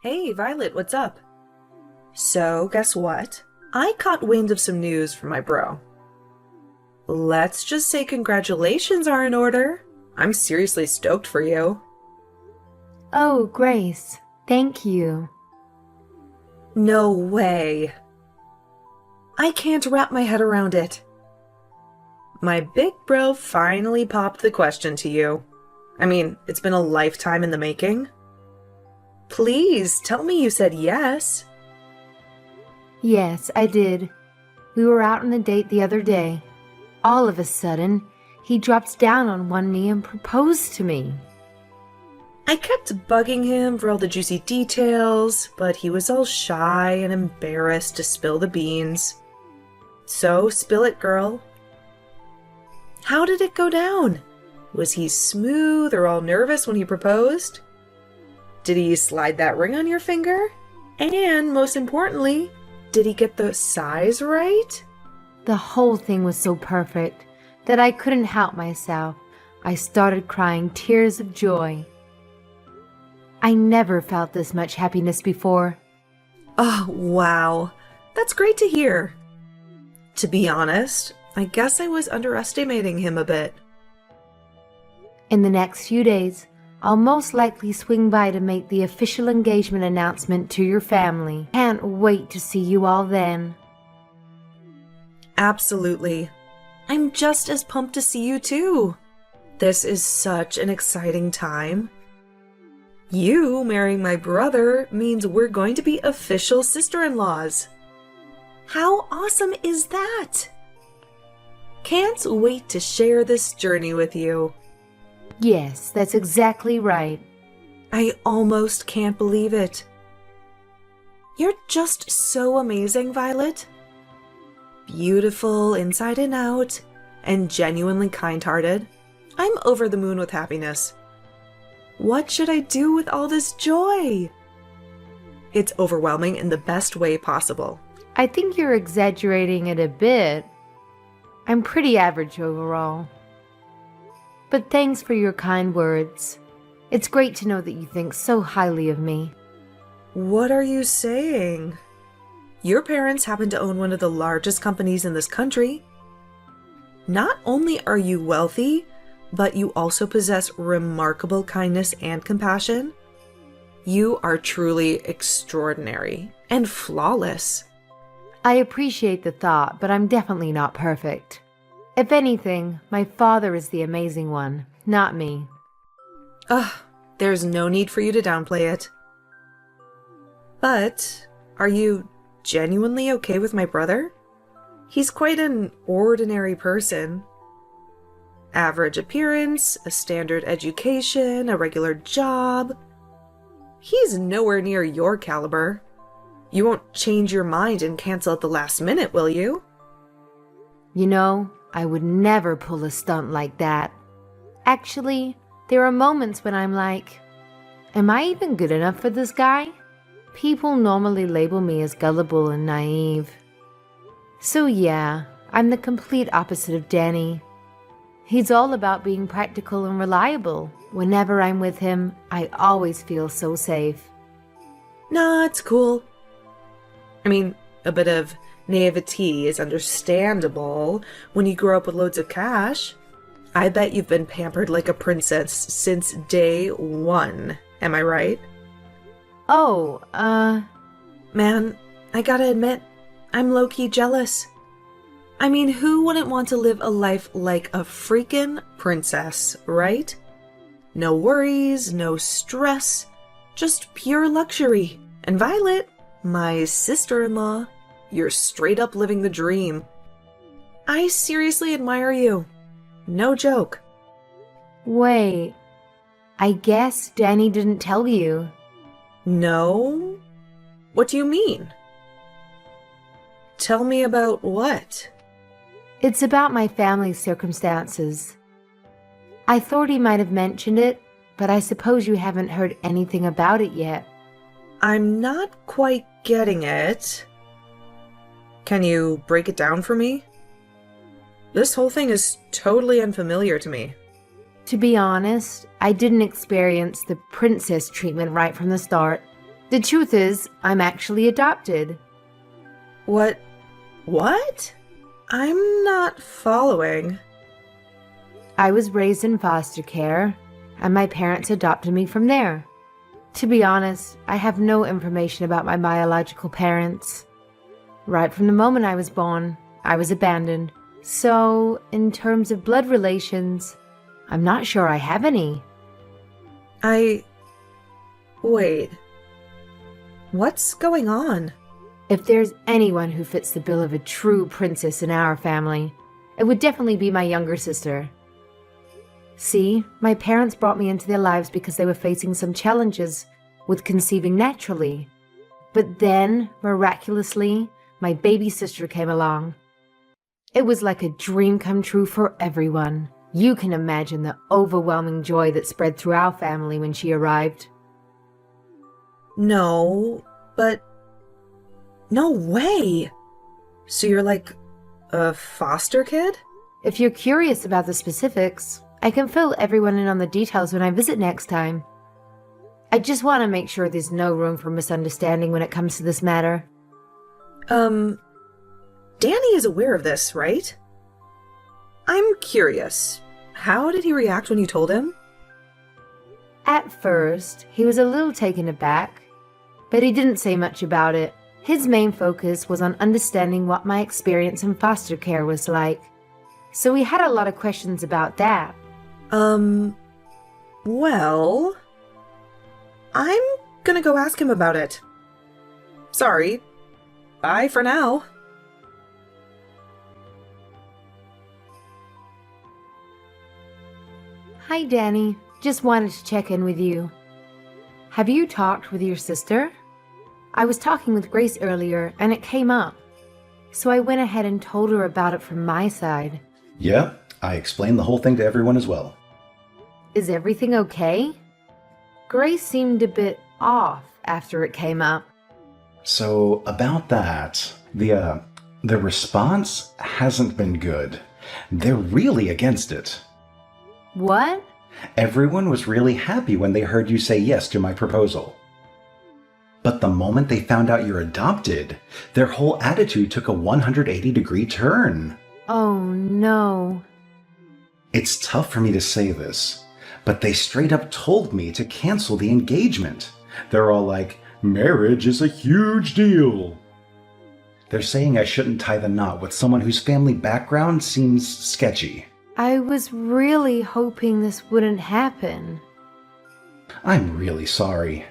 Hey, Violet, what's up? So, guess what? I caught wind of some news from my bro. Let's just say congratulations are in order. I'm seriously stoked for you. Oh, Grace, thank you. No way. I can't wrap my head around it. My big bro finally popped the question to you. I mean, it's been a lifetime in the making. Please tell me you said yes. Yes, I did. We were out on a date the other day. All of a sudden, he drops down on one knee and proposed to me. I kept bugging him for all the juicy details, but he was all shy and embarrassed to spill the beans. So, spill it, girl. How did it go down? Was he smooth or all nervous when he proposed? Did he slide that ring on your finger? And most importantly, did he get the size right? The whole thing was so perfect that I couldn't help myself. I started crying tears of joy. I never felt this much happiness before. Oh, wow. That's great to hear. To be honest, I guess I was underestimating him a bit. In the next few days, I'll most likely swing by to make the official engagement announcement to your family. Can't wait to see you all then. Absolutely. I'm just as pumped to see you too. This is such an exciting time. You marrying my brother means we're going to be official sister-in-laws. How awesome is that? Can't wait to share this journey with you. Yes, that's exactly right. I almost can't believe it. You're just so amazing, Violet. Beautiful inside and out, and genuinely kind-hearted. I'm over the moon with happiness. What should I do with all this joy? It's overwhelming in the best way possible. I think you're exaggerating it a bit. I'm pretty average overall. But thanks for your kind words. It's great to know that you think so highly of me. What are you saying? Your parents happen to own one of the largest companies in this country. Not only are you wealthy, but you also possess remarkable kindness and compassion. You are truly extraordinary and flawless. I appreciate the thought, but I'm definitely not perfect. If anything, my father is the amazing one, not me. Ugh, there's no need for you to downplay it. But, are you genuinely okay with my brother? He's quite an ordinary person. Average appearance, a standard education, a regular job. He's nowhere near your caliber. You won't change your mind and cancel at the last minute, will you? You know, I would never pull a stunt like that. Actually, there are moments when I'm like, am I even good enough for this guy? People normally label me as gullible and naive. So yeah, I'm the complete opposite of Danny. He's all about being practical and reliable. Whenever I'm with him, I always feel so safe. Nah, it's cool. I mean, a bit of naivety is understandable when you grow up with loads of cash. I bet you've been pampered like a princess since day one. Am I right? Oh, Man, I gotta admit, I'm low-key jealous. I mean, who wouldn't want to live a life like a freaking princess, right? No worries, no stress, just pure luxury. And Violet, my sister-in-law, you're straight up living the dream. I seriously admire you. No joke. wait. I guess Danny didn't tell you. No? What do you mean? Tell me about what? It's about my family's circumstances. I thought he might have mentioned it, but I suppose you haven't heard anything about it yet. I'm not quite getting it. Can you break it down for me? This whole thing is totally unfamiliar to me. To be honest, I didn't experience the princess treatment right from the start. The truth is, I'm actually adopted. What? What? I'm not following. I was raised in foster care, and my parents adopted me from there. To be honest, I have no information about my biological parents. Right from the moment I was born, I was abandoned. So, in terms of blood relations, I'm not sure I have any. Wait. What's going on? If there's anyone who fits the bill of a true princess in our family, it would definitely be my younger sister. See, my parents brought me into their lives because they were facing some challenges with conceiving naturally. But then, miraculously, my baby sister came along. It was like a dream come true for everyone. You can imagine the overwhelming joy that spread through our family when she arrived. No, but... No way! So you're like a foster kid? If you're curious about the specifics, I can fill everyone in on the details when I visit next time. I just want to make sure there's no room for misunderstanding when it comes to this matter. Danny is aware of this, right? I'm curious. How did he react when you told him? At first, he was a little taken aback, but he didn't say much about it. His main focus was on understanding what my experience in foster care was like. So we had a lot of questions about that. Well... I'm gonna go ask him about it. Sorry. Bye for now. Hi, Danny. Just wanted to check in with you. Have you talked with your sister? I was talking with Grace earlier, and it came up. So I went ahead and told her about it from my side. Yeah, I explained the whole thing to everyone as well. Is everything okay? Grace seemed a bit off after it came up. So, about that, the response hasn't been good. They're really against it. What? Everyone was really happy when they heard you say yes to my proposal. But the moment they found out you're adopted, their whole attitude took a 180-degree turn. Oh, no. It's tough for me to say this, but they straight up told me to cancel the engagement. They're all like, marriage is a huge deal. They're saying I shouldn't tie the knot with someone whose family background seems sketchy. I was really hoping this wouldn't happen. I'm really sorry.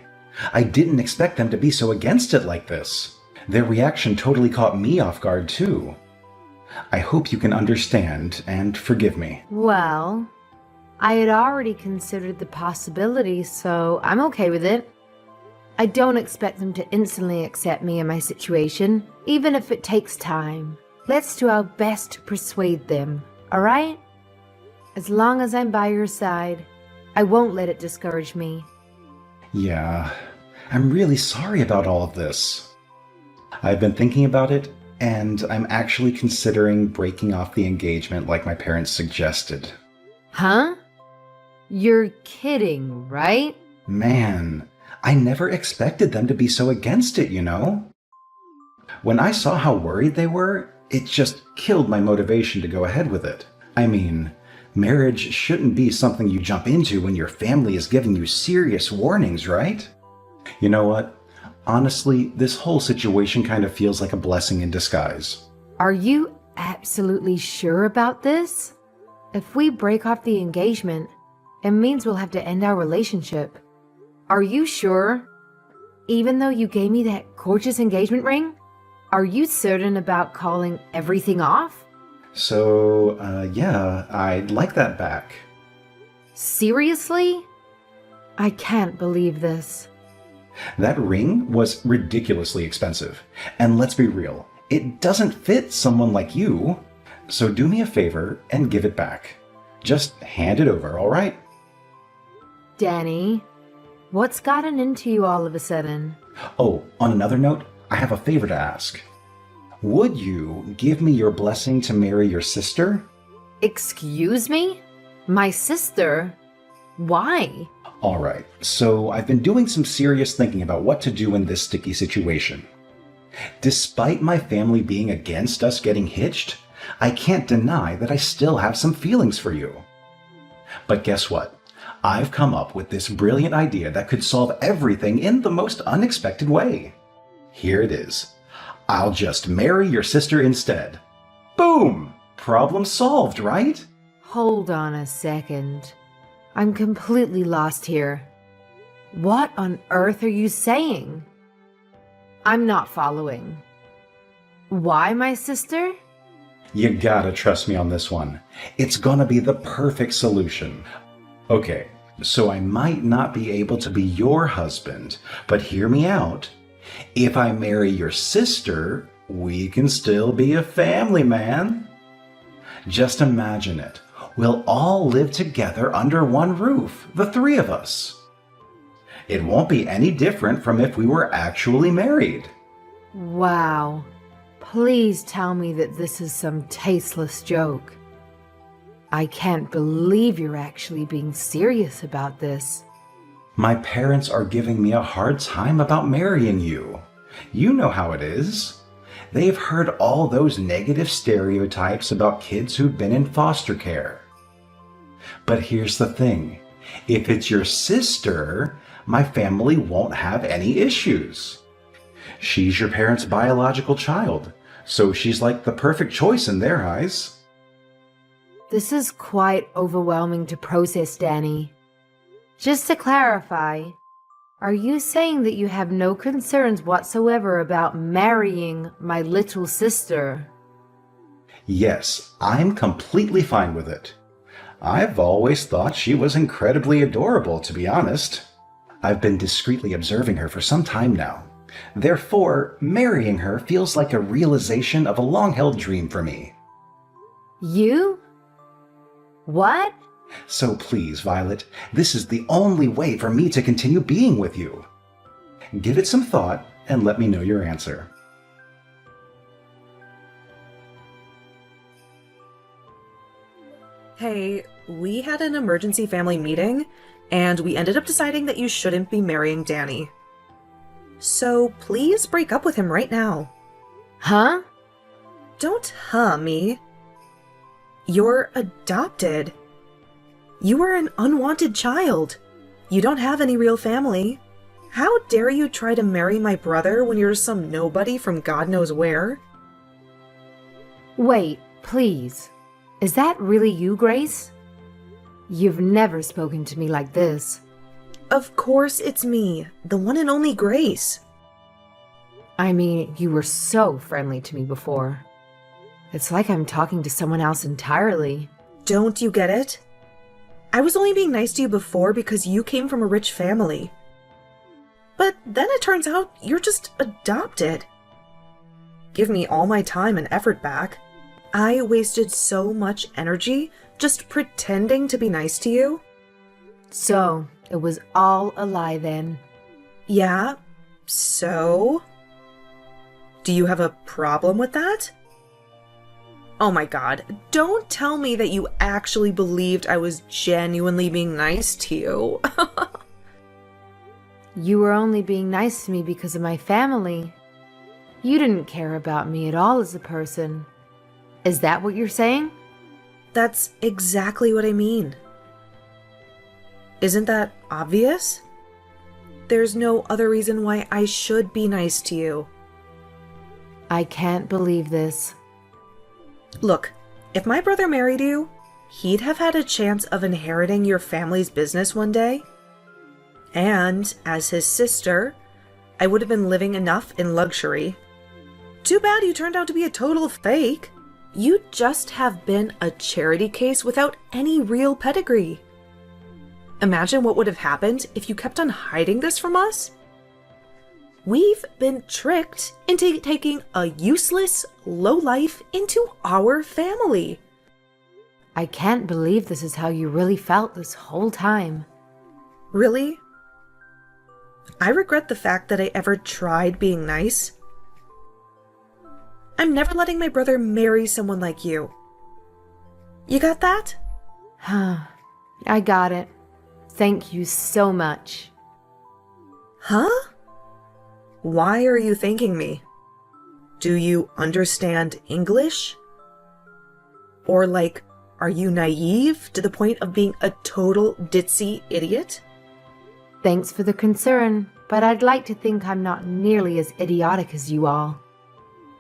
I didn't expect them to be so against it like this. Their reaction totally caught me off guard too. I hope you can understand and forgive me. Well, I had already considered the possibility, so I'm okay with it. I don't expect them to instantly accept me in my situation, even if it takes time. Let's do our best to persuade them, alright? As long as I'm by your side, I won't let it discourage me. Yeah, I'm really sorry about all of this. I've been thinking about it, and I'm actually considering breaking off the engagement like my parents suggested. Huh? You're kidding, right? Man, I never expected them to be so against it, you know? When I saw how worried they were, it just killed my motivation to go ahead with it. I mean, marriage shouldn't be something you jump into when your family is giving you serious warnings, right? You know what? Honestly, this whole situation kind of feels like a blessing in disguise. Are you absolutely sure about this? If we break off the engagement, it means we'll have to end our relationship. Are you sure? Even though you gave me that gorgeous engagement ring? Are you certain about calling everything off? So, yeah, I'd like that back. Seriously? I can't believe this. That ring was ridiculously expensive. And let's be real, it doesn't fit someone like you. So do me a favor and give it back. Just hand it over, all right? Danny, what's gotten into you all of a sudden? Oh, on another note, I have a favor to ask. Would you give me your blessing to marry your sister? Excuse me? My sister? Why? All right, so I've been doing some serious thinking about what to do in this sticky situation. Despite my family being against us getting hitched, I can't deny that I still have some feelings for you. But guess what? I've come up with this brilliant idea that could solve everything in the most unexpected way. Here it is. I'll just marry your sister instead. Boom! Problem solved, right? Hold on a second. I'm completely lost here. What on earth are you saying? I'm not following. Why my sister? You gotta trust me on this one. It's gonna be the perfect solution. Okay, so I might not be able to be your husband, but hear me out. If I marry your sister, we can still be a family, man. Just imagine it. We'll all live together under one roof, the three of us. It won't be any different from if we were actually married. Wow. Please tell me that this is some tasteless joke. I can't believe you're actually being serious about this. My parents are giving me a hard time about marrying you. You know how it is. They've heard all those negative stereotypes about kids who've been in foster care. But here's the thing. If it's your sister, my family won't have any issues. She's your parents' biological child, so she's like the perfect choice in their eyes. This is quite overwhelming to process, Danny. Just to clarify, are you saying that you have no concerns whatsoever about marrying my little sister? Yes, I'm completely fine with it. I've always thought she was incredibly adorable, to be honest. I've been discreetly observing her for some time now. Therefore, marrying her feels like a realization of a long-held dream for me. You? What? So please, Violet, this is the only way for me to continue being with you. Give it some thought and let me know your answer. Hey, we had an emergency family meeting, and we ended up deciding that you shouldn't be marrying Danny. So please break up with him right now. Huh? Don't me. You're adopted. You are an unwanted child. You don't have any real family. How dare you try to marry my brother when you're some nobody from God knows where? Wait, please. Is that really you, Grace? You've never spoken to me like this. Of course it's me, the one and only Grace. I mean, you were so friendly to me before. It's like I'm talking to someone else entirely. Don't you get it? I was only being nice to you before because you came from a rich family. But then it turns out you're just adopted. Give me all my time and effort back. I wasted so much energy just pretending to be nice to you. So, it was all a lie then. Yeah, so? Do you have a problem with that? Oh my god, don't tell me that you actually believed I was genuinely being nice to you. You were only being nice to me because of my family. You didn't care about me at all as a person. Is that what you're saying? That's exactly what I mean. Isn't that obvious? There's no other reason why I should be nice to you. I can't believe this. Look, if my brother married you, he'd have had a chance of inheriting your family's business one day. And, as his sister, I would have been living enough in luxury. Too bad you turned out to be a total fake. You'd just have been a charity case without any real pedigree. Imagine what would have happened if you kept on hiding this from us. We've been tricked into taking a useless lowlife into our family. I can't believe this is how you really felt this whole time. Really? I regret the fact that I ever tried being nice. I'm never letting my brother marry someone like you. You got that? I got it. Thank you so much. Huh? Why are you thanking me? Do you understand English? Or like, are you naive to the point of being a total ditzy idiot? Thanks for the concern, but I'd like to think I'm not nearly as idiotic as you all.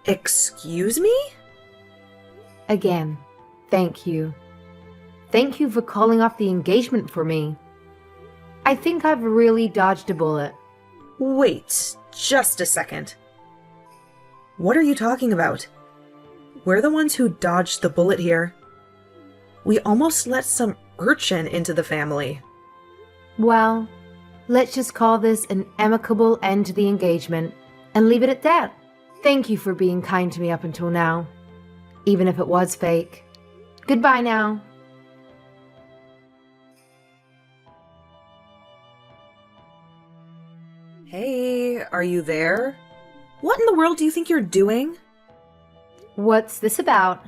Excuse me? Again, thank you. Thank you for calling off the engagement for me. I think I've really dodged a bullet. Wait, just a second. What are you talking about? We're the ones who dodged the bullet here. We almost let some urchin into the family. Well, let's just call this an amicable end to the engagement and leave it at that. Thank you for being kind to me up until now, even if it was fake. Goodbye now. Hey, are you there? What in the world do you think you're doing? What's this about?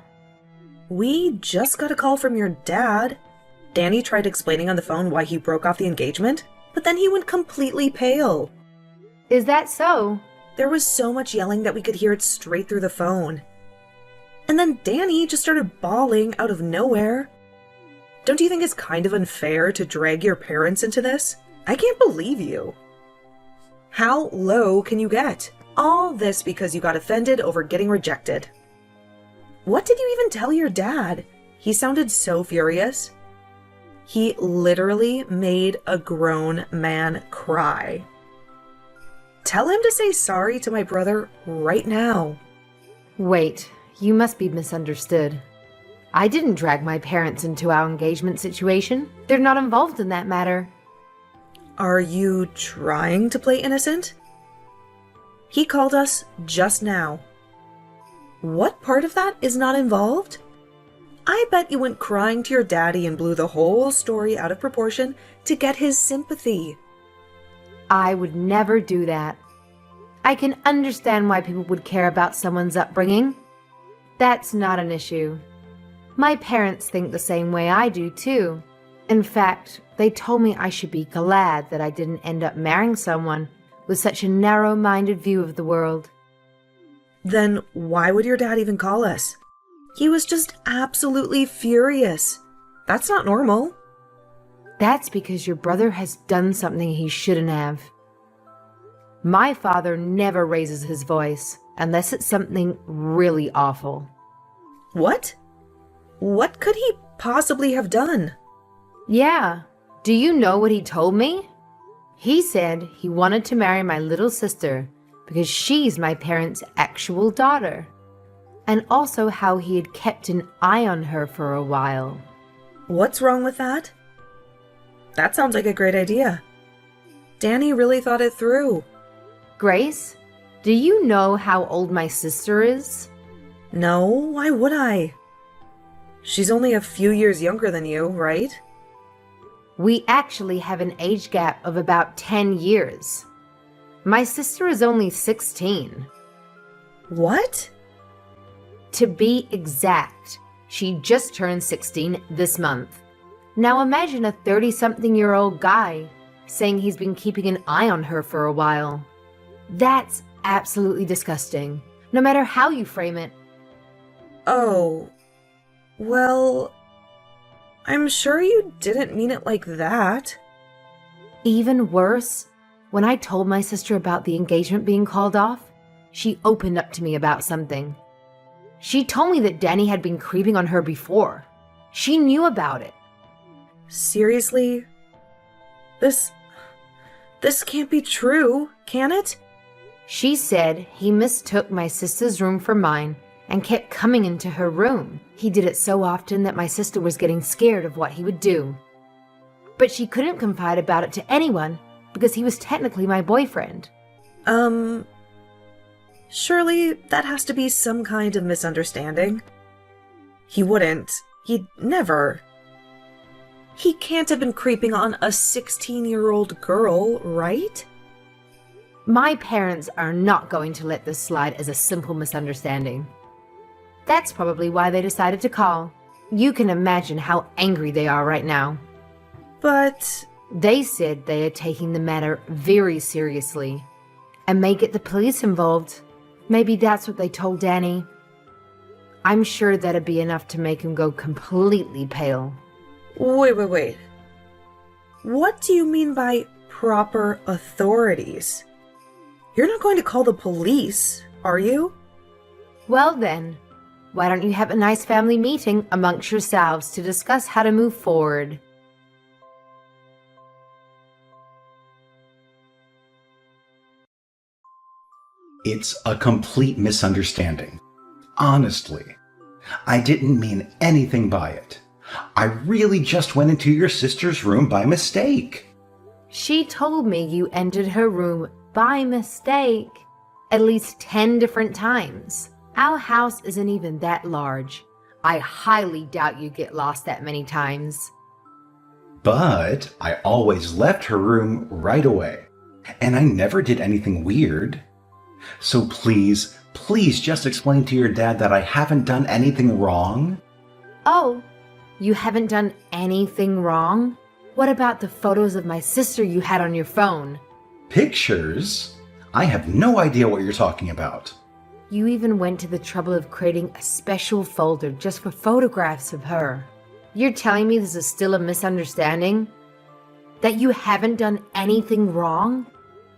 We just got a call from your dad. Danny tried explaining on the phone why he broke off the engagement, but then he went completely pale. Is that so? There was so much yelling that we could hear it straight through the phone. And then Danny just started bawling out of nowhere. Don't you think it's kind of unfair to drag your parents into this? I can't believe you. How low can you get? All this because you got offended over getting rejected. What did you even tell your dad? He sounded so furious. He literally made a grown man cry. Tell him to say sorry to my brother right now. Wait, you must be misunderstood. I didn't drag my parents into our engagement situation. They're not involved in that matter. Are you trying to play innocent? He called us just now. What part of that is not involved? I bet you went crying to your daddy and blew the whole story out of proportion to get his sympathy. I would never do that. I can understand why people would care about someone's upbringing. That's not an issue. My parents think the same way I do, too. In fact, they told me I should be glad that I didn't end up marrying someone with such a narrow-minded view of the world. Then why would your dad even call us? He was just absolutely furious. That's not normal. That's because your brother has done something he shouldn't have. My father never raises his voice unless it's something really awful. What? What could he possibly have done? Yeah. Do you know what he told me? He said he wanted to marry my little sister because she's my parents' actual daughter. And also how he had kept an eye on her for a while. What's wrong with that? That sounds like a great idea. Danny really thought it through. Grace, do you know how old my sister is? No, why would I? She's only a few years younger than you, right? We actually have an age gap of about 10 years. My sister is only 16. What? To be exact, she just turned 16 this month. Now imagine a 30-something-year-old guy saying he's been keeping an eye on her for a while. That's absolutely disgusting, no matter how you frame it. Oh, well, I'm sure you didn't mean it like that. Even worse, when I told my sister about the engagement being called off, she opened up to me about something. She told me that Danny had been creeping on her before. She knew about it. Seriously? This can't be true, can it? She said he mistook my sister's room for mine and kept coming into her room. He did it so often that my sister was getting scared of what he would do. But she couldn't confide about it to anyone because he was technically my boyfriend. Surely that has to be some kind of misunderstanding. He wouldn't. He'd never. He can't have been creeping on a 16-year-old girl, right? My parents are not going to let this slide as a simple misunderstanding. That's probably why they decided to call. You can imagine how angry they are right now. But They said they are taking the matter very seriously and may get the police involved. Maybe that's what they told Danny. I'm sure that'd be enough to make him go completely pale. Wait. What do you mean by proper authorities? You're not going to call the police, are you? Well then, why don't you have a nice family meeting amongst yourselves to discuss how to move forward? It's a complete misunderstanding. Honestly, I didn't mean anything by it. I really just went into your sister's room by mistake. She told me you entered her room by mistake at least 10 different times. Our house isn't even that large. I highly doubt you get lost that many times. But I always left her room right away, and I never did anything weird. So please just explain to your dad that I haven't done anything wrong. Oh, you haven't done anything wrong? What about the photos of my sister you had on your phone? Pictures? I have no idea what you're talking about. You even went to the trouble of creating a special folder just for photographs of her. You're telling me this is still a misunderstanding? That you haven't done anything wrong?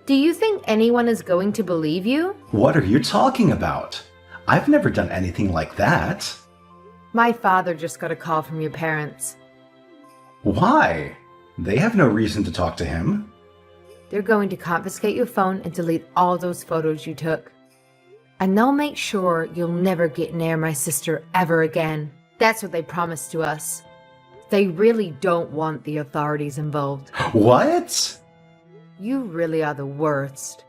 Do you think anyone is going to believe you? What are you talking about? I've never done anything like that. My father just got a call from your parents. Why? They have no reason to talk to him. They're going to confiscate your phone and delete all those photos you took. And they'll make sure you'll never get near my sister ever again. That's what they promised to us. They really don't want the authorities involved. What? You really are the worst.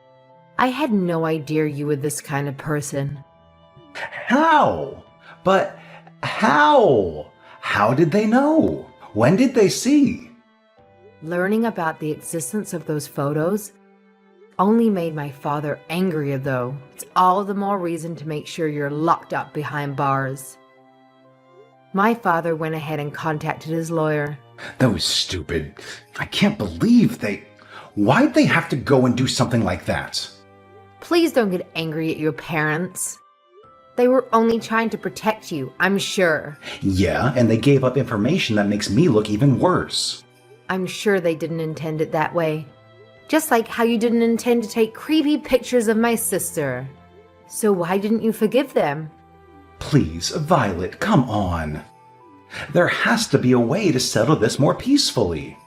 I had no idea you were this kind of person. How? But how? How did they know? When did they see? Learning about the existence of those photos only made my father angrier, though. It's all the more reason to make sure you're locked up behind bars. My father went ahead and contacted his lawyer. That was stupid. I can't believe they... Why'd they have to go and do something like that? Please don't get angry at your parents. They were only trying to protect you, I'm sure. Yeah, and they gave up information that makes me look even worse. I'm sure they didn't intend it that way. Just like how you didn't intend to take creepy pictures of my sister. So why didn't you forgive them? Please, Violet, come on. There has to be a way to settle this more peacefully.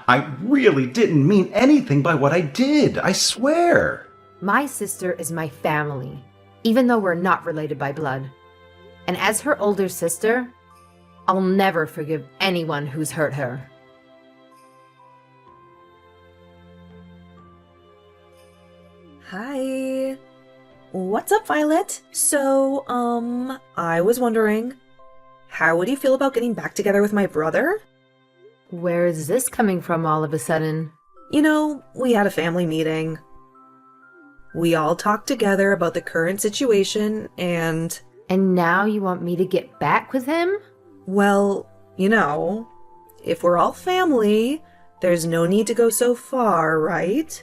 I really didn't mean anything by what I did, I swear. My sister is my family, even though we're not related by blood. And as her older sister, I'll never forgive anyone who's hurt her. Hi. What's up, Violet? So, I was wondering, how would you feel about getting back together with my brother? Where is this coming from all of a sudden? You know, we had a family meeting. We all talked together about the current situation and... And now you want me to get back with him? Well, you know, if we're all family, there's no need to go so far, right?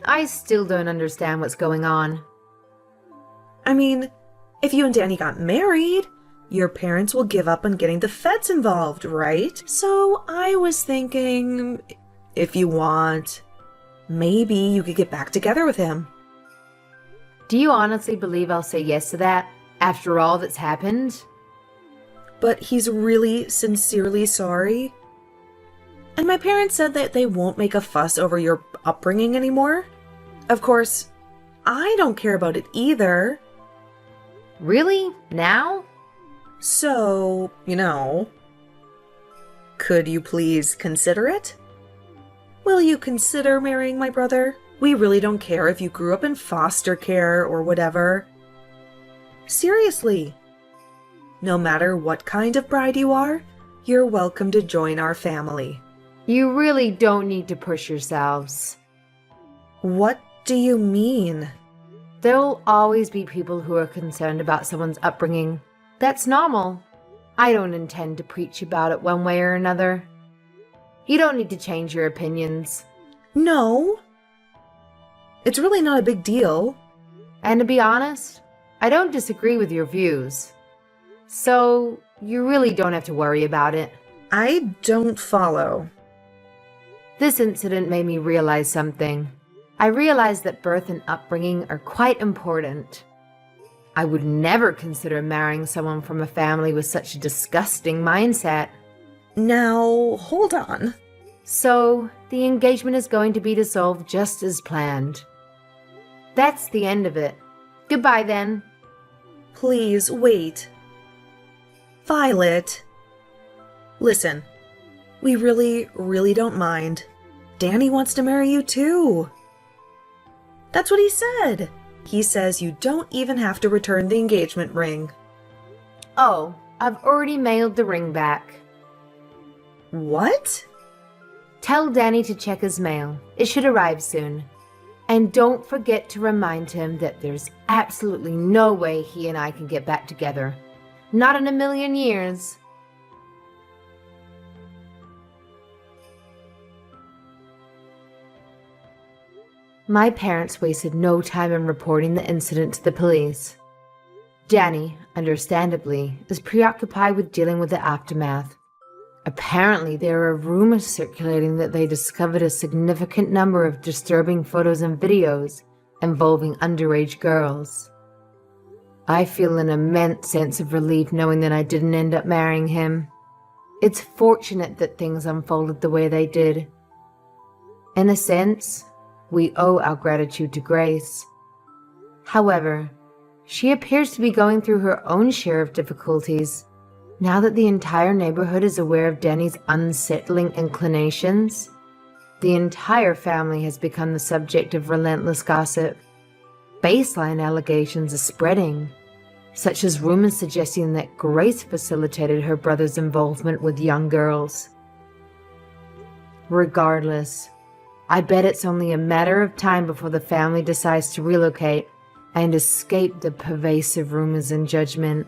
I still don't understand what's going on. I mean, if you and Danny got married, your parents will give up on getting the feds involved, right? So I was thinking, if you want, maybe you could get back together with him. Do you honestly believe I'll say yes to that, after all that's happened? But he's really sincerely sorry. And my parents said that they won't make a fuss over your upbringing anymore. Of course, I don't care about it either. Really? Now? So, you know, could you please consider it? Will you consider marrying my brother? We really don't care if you grew up in foster care or whatever. Seriously. No matter what kind of bride you are, you're welcome to join our family. You really don't need to push yourselves. What do you mean? There'll always be people who are concerned about someone's upbringing. That's normal. I don't intend to preach about it one way or another. You don't need to change your opinions. No. It's really not a big deal. And to be honest, I don't disagree with your views. So, you really don't have to worry about it. I don't follow. This incident made me realize something. I realized that birth and upbringing are quite important. I would never consider marrying someone from a family with such a disgusting mindset. Now, hold on. So, the engagement is going to be dissolved just as planned. That's the end of it. Goodbye then. Please, wait. Violet. Listen, we really don't mind. Danny wants to marry you too. That's what he said. He says you don't even have to return the engagement ring. Oh, I've already mailed the ring back. What? Tell Danny to check his mail. It should arrive soon. And don't forget to remind him that there's absolutely no way he and I can get back together. Not in a million years. My parents wasted no time in reporting the incident to the police. Danny, understandably, is preoccupied with dealing with the aftermath. Apparently, there are rumors circulating that they discovered a significant number of disturbing photos and videos involving underage girls. I feel an immense sense of relief knowing that I didn't end up marrying him. It's fortunate that things unfolded the way they did. In a sense, we owe our gratitude to Grace. However, she appears to be going through her own share of difficulties. Now that the entire neighborhood is aware of Danny's unsettling inclinations, the entire family has become the subject of relentless gossip. Baseline allegations are spreading, such as rumors suggesting that Grace facilitated her brother's involvement with young girls. Regardless, I bet it's only a matter of time before the family decides to relocate and escape the pervasive rumors and judgment.